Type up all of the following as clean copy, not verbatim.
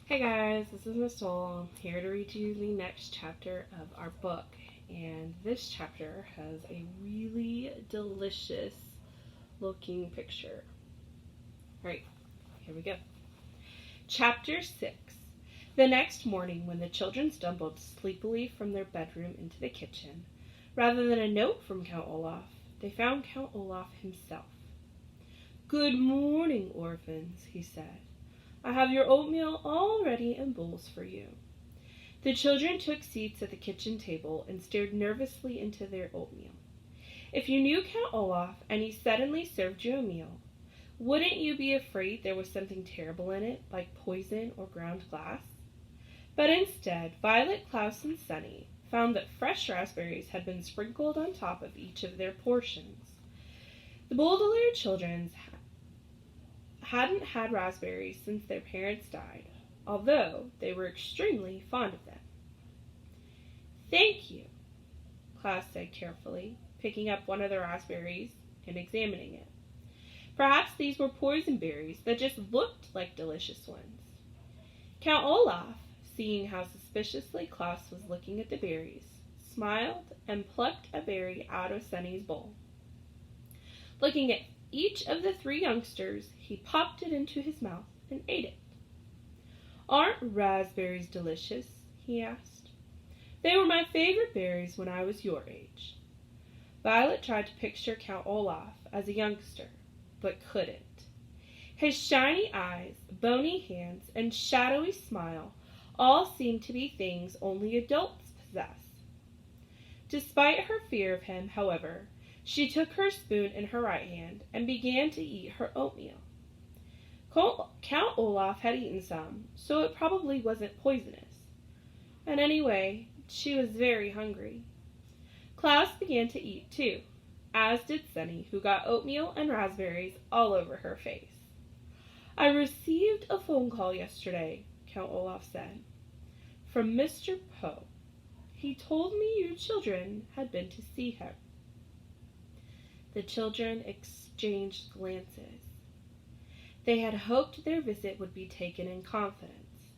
Hey guys, this is Miss Soul, here to read you the next chapter of our book. And this chapter has a really delicious looking picture. Alright, here we go. Chapter 6. The next morning, when the children stumbled sleepily from their bedroom into the kitchen, rather than a note from Count Olaf, they found Count Olaf himself. "Good morning, orphans," he said. "I have your oatmeal all ready in bowls for you." The children took seats at the kitchen table and stared nervously into their oatmeal. If you knew Count Olaf and he suddenly served you a meal, wouldn't you be afraid there was something terrible in it, like poison or ground glass? But instead, Violet, Klaus, and Sunny found that fresh raspberries had been sprinkled on top of each of their portions. The Baudelaire children hadn't had raspberries since their parents died, although they were extremely fond of them. "Thank you," Klaus said carefully, picking up one of the raspberries and examining it. Perhaps these were poison berries that just looked like delicious ones. Count Olaf, seeing how suspiciously Klaus was looking at the berries, smiled and plucked a berry out of Sunny's bowl. Looking at each of the three youngsters, he popped it into his mouth and ate it. "Aren't raspberries delicious?" he asked. "They were my favorite berries when I was your age." Violet tried to picture Count Olaf as a youngster, but couldn't. His shiny eyes, bony hands, and shadowy smile all seemed to be things only adults possess. Despite her fear of him, however, she took her spoon in her right hand and began to eat her oatmeal. Count Olaf had eaten some, so it probably wasn't poisonous. And anyway, she was very hungry. Klaus began to eat too, as did Sunny, who got oatmeal and raspberries all over her face. "I received a phone call yesterday," Count Olaf said, "from Mr. Poe. He told me you children had been to see him." The children exchanged glances. They had hoped their visit would be taken in confidence,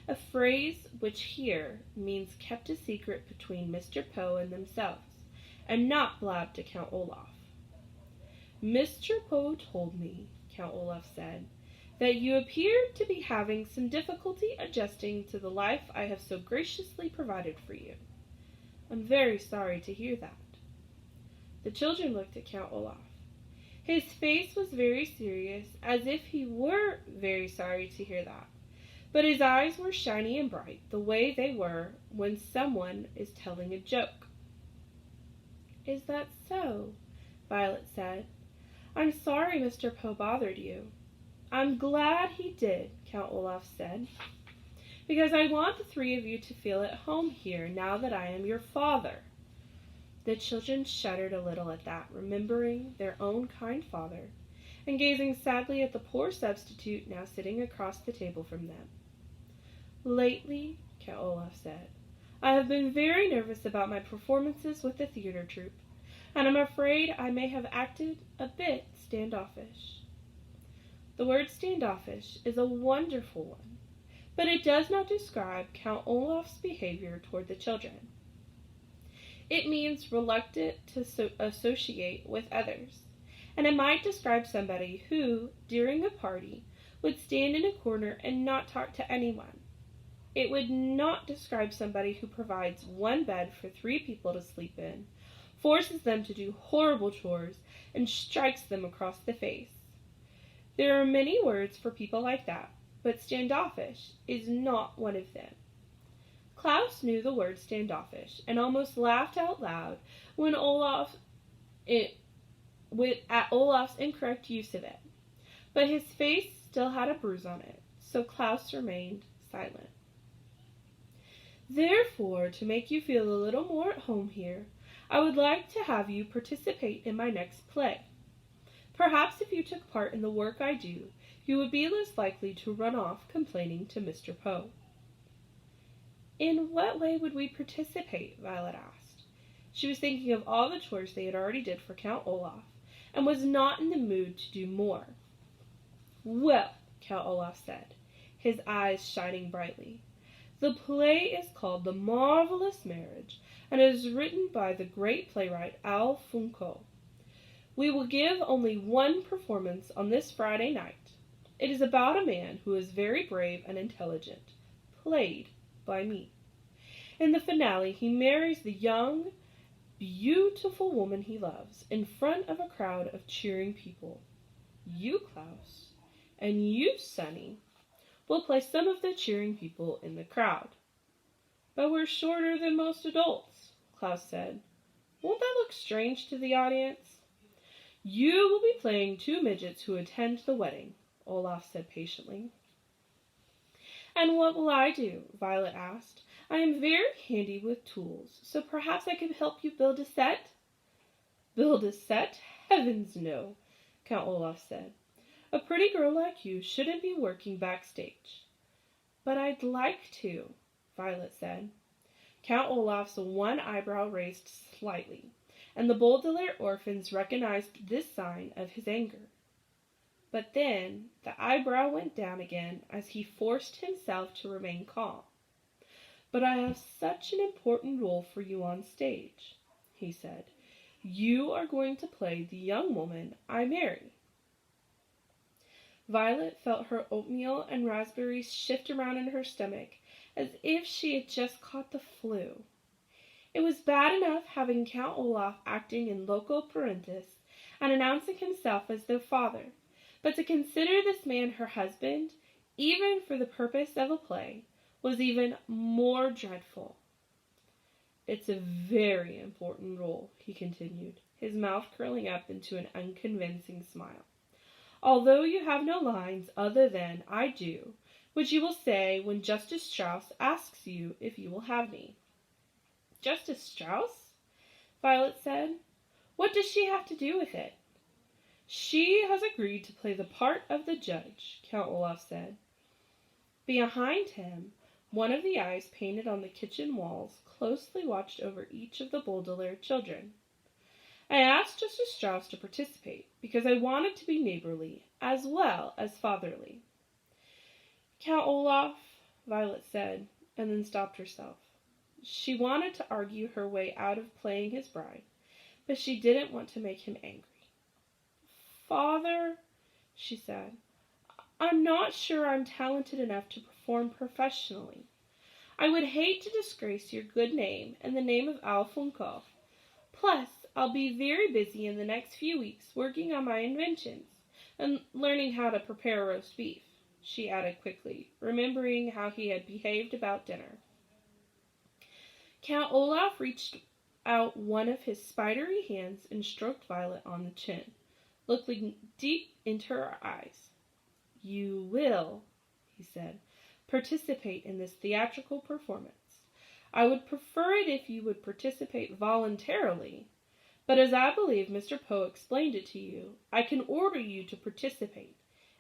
a phrase which here means kept a secret between Mr. Poe and themselves, and not blabbed to Count Olaf. "Mr. Poe told me," Count Olaf said, "that you appeared to be having some difficulty adjusting to the life I have so graciously provided for you. I'm very sorry to hear that." The children looked at Count Olaf. His face was very serious, as if he were very sorry to hear that, but his eyes were shiny and bright, the way they were when someone is telling a joke. "Is that so?" Violet said. "I'm sorry Mr. Poe bothered you." "I'm glad he did," Count Olaf said, "because I want the three of you to feel at home here now that I am your father." The children shuddered a little at that, remembering their own kind father, and gazing sadly at the poor substitute now sitting across the table from them. "Lately," Count Olaf said, "I have been very nervous about my performances with the theater troupe, and I'm afraid I may have acted a bit standoffish." The word standoffish is a wonderful one, but it does not describe Count Olaf's behavior toward the children. It means reluctant to associate with others, and it might describe somebody who, during a party, would stand in a corner and not talk to anyone. It would not describe somebody who provides one bed for 3 people to sleep in, forces them to do horrible chores, and strikes them across the face. There are many words for people like that, but standoffish is not one of them. Klaus knew the word standoffish and almost laughed out loud when at Olaf's incorrect use of it, but his face still had a bruise on it, so Klaus remained silent. "Therefore, to make you feel a little more at home here, I would like to have you participate in my next play. Perhaps if you took part in the work I do, you would be less likely to run off complaining to Mr. Poe." "In what way would we participate?" Violet asked. She was thinking of all the chores they had already did for Count Olaf, and was not in the mood to do more. "Well," Count Olaf said, his eyes shining brightly. "The play is called The Marvelous Marriage, and it is written by the great playwright Alfonso. We will give only one performance on this Friday night. It is about a man who is very brave and intelligent, played by me. In the finale, he marries the young, beautiful woman he loves in front of a crowd of cheering people. You, Klaus, and you, Sonny, will play some of the cheering people in the crowd." "But we're shorter than most adults," Klaus said. "Won't that look strange to the audience?" "You will be playing two midgets who attend the wedding," Olaf said patiently. "And what will I do?" Violet asked. "I am very handy with tools, so perhaps I could help you build a set?" "Build a set? Heavens, no," Count Olaf said. "A pretty girl like you shouldn't be working backstage." "But I'd like to," Violet said. Count Olaf's one eyebrow raised slightly, and the Baudelaire Orphans recognized this sign of his anger. But then the eyebrow went down again as he forced himself to remain calm. "But I have such an important role for you on stage," he said. "You are going to play the young woman I marry." Violet felt her oatmeal and raspberries shift around in her stomach as if she had just caught the flu. It was bad enough having Count Olaf acting in loco parentis and announcing himself as their father, but to consider this man her husband, even for the purpose of a play, was even more dreadful. "It's a very important role," he continued, his mouth curling up into an unconvincing smile. "Although you have no lines other than 'I do,' which you will say when Justice Strauss asks you if you will have me." "Justice Strauss?" Violet said. "What does she have to do with it?" "She has agreed to play the part of the judge," Count Olaf said. Behind him, one of the eyes painted on the kitchen walls closely watched over each of the Baudelaire children. "I asked Justice Strauss to participate because I wanted to be neighborly as well as fatherly." "Count Olaf," Violet said, and then stopped herself. She wanted to argue her way out of playing his bride, but she didn't want to make him angry. "Father," she said, "I'm not sure I'm talented enough to perform professionally. I would hate to disgrace your good name and the name of Alfonso. Plus, I'll be very busy in the next few weeks working on my inventions and learning how to prepare roast beef," she added quickly, remembering how he had behaved about dinner. Count Olaf reached out one of his spidery hands and stroked Violet on the chin, looking deep into her eyes. "You will," he said, "participate in this theatrical performance. I would prefer it if you would participate voluntarily, but as I believe Mr. Poe explained it to you, I can order you to participate,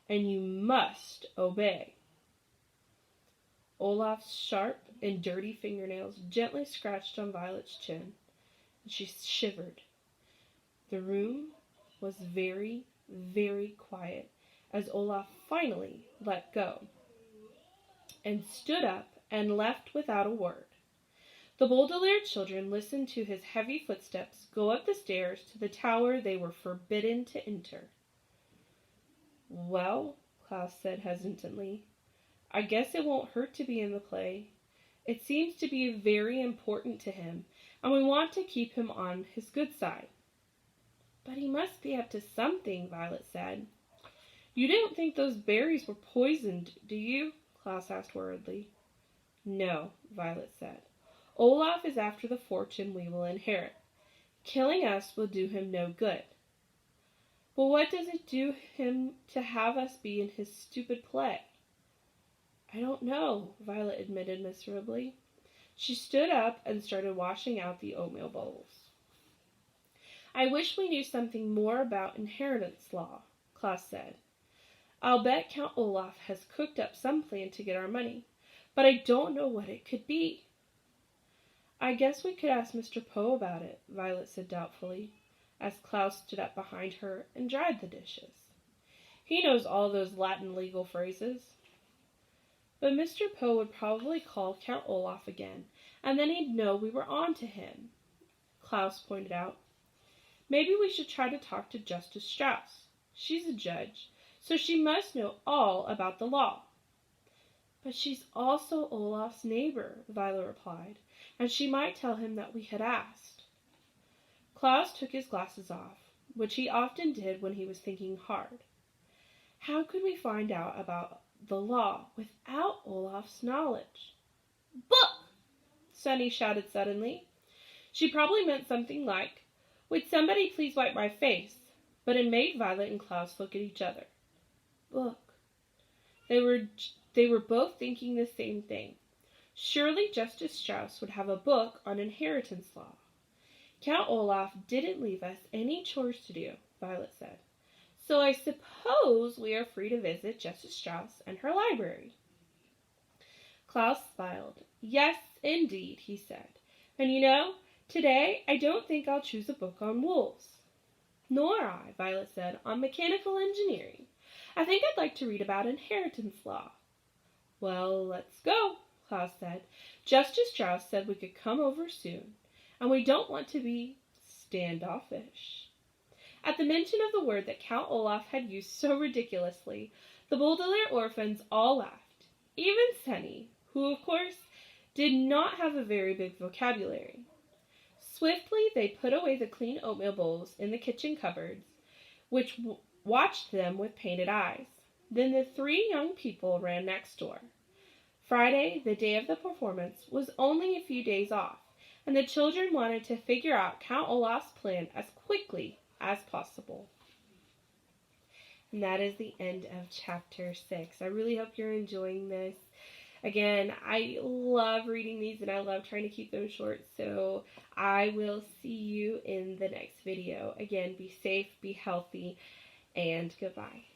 and you must obey." Olaf's sharp and dirty fingernails gently scratched on Violet's chin, and she shivered. The room was very, very quiet as Olaf finally let go, and stood up and left without a word. The Baudelaire children listened to his heavy footsteps go up the stairs to the tower they were forbidden to enter. "Well," Klaus said hesitantly, "I guess it won't hurt to be in the play. It seems to be very important to him, and we want to keep him on his good side." "But he must be up to something," Violet said. "You don't think those berries were poisoned, do you?" Klaus asked worriedly. "No," Violet said. "Olaf is after the fortune we will inherit. Killing us will do him no good." "But what does it do him to have us be in his stupid play?" "I don't know," Violet admitted miserably. She stood up and started washing out the oatmeal bowls. "I wish we knew something more about inheritance law," Klaus said. "I'll bet Count Olaf has cooked up some plan to get our money, but I don't know what it could be." "I guess we could ask Mr. Poe about it," Violet said doubtfully, as Klaus stood up behind her and dried the dishes. "He knows all those Latin legal phrases." but Mr. Poe would probably call Count Olaf again, and then he'd know we were on to him, Klaus pointed out. Maybe we should try to talk to Justice Strauss. She's a judge, so she must know all about the law. But she's also Olaf's neighbor, Violet replied, and she might tell him that we had asked. Klaus took his glasses off, which he often did when he was thinking hard. How could we find out about the law without Olaf's knowledge? Book! Sunny shouted suddenly. She probably meant something like, would somebody please wipe my face? But it made Violet and Klaus look at each other. Book. They were both thinking the same thing. Surely Justice Strauss would have a book on inheritance law. Count Olaf didn't leave us any chores to do, Violet said. So I suppose we are free to visit Justice Strauss and her library. Klaus smiled. Yes, indeed, he said. And you know, today I don't think I'll choose a book on wolves. Nor I, Violet said, on mechanical engineering. I think I'd like to read about inheritance law. Well, let's go, Klaus said. Justice Strauss said we could come over soon, and we don't want to be standoffish. At the mention of the word that Count Olaf had used so ridiculously, the Baudelaire Orphans all laughed, even Sunny, who, of course, did not have a very big vocabulary. Swiftly they put away the clean oatmeal bowls in the kitchen cupboards, which watched them with painted eyes. Then the three young people ran next door. Friday, the day of the performance, was only a few days off, and the children wanted to figure out Count Olaf's plan as quickly as possible. And that is the end of chapter 6. I really hope you're enjoying this. Again, I love reading these and I love trying to keep them short, so I will see you in the next video. Again, be safe, be healthy, and goodbye.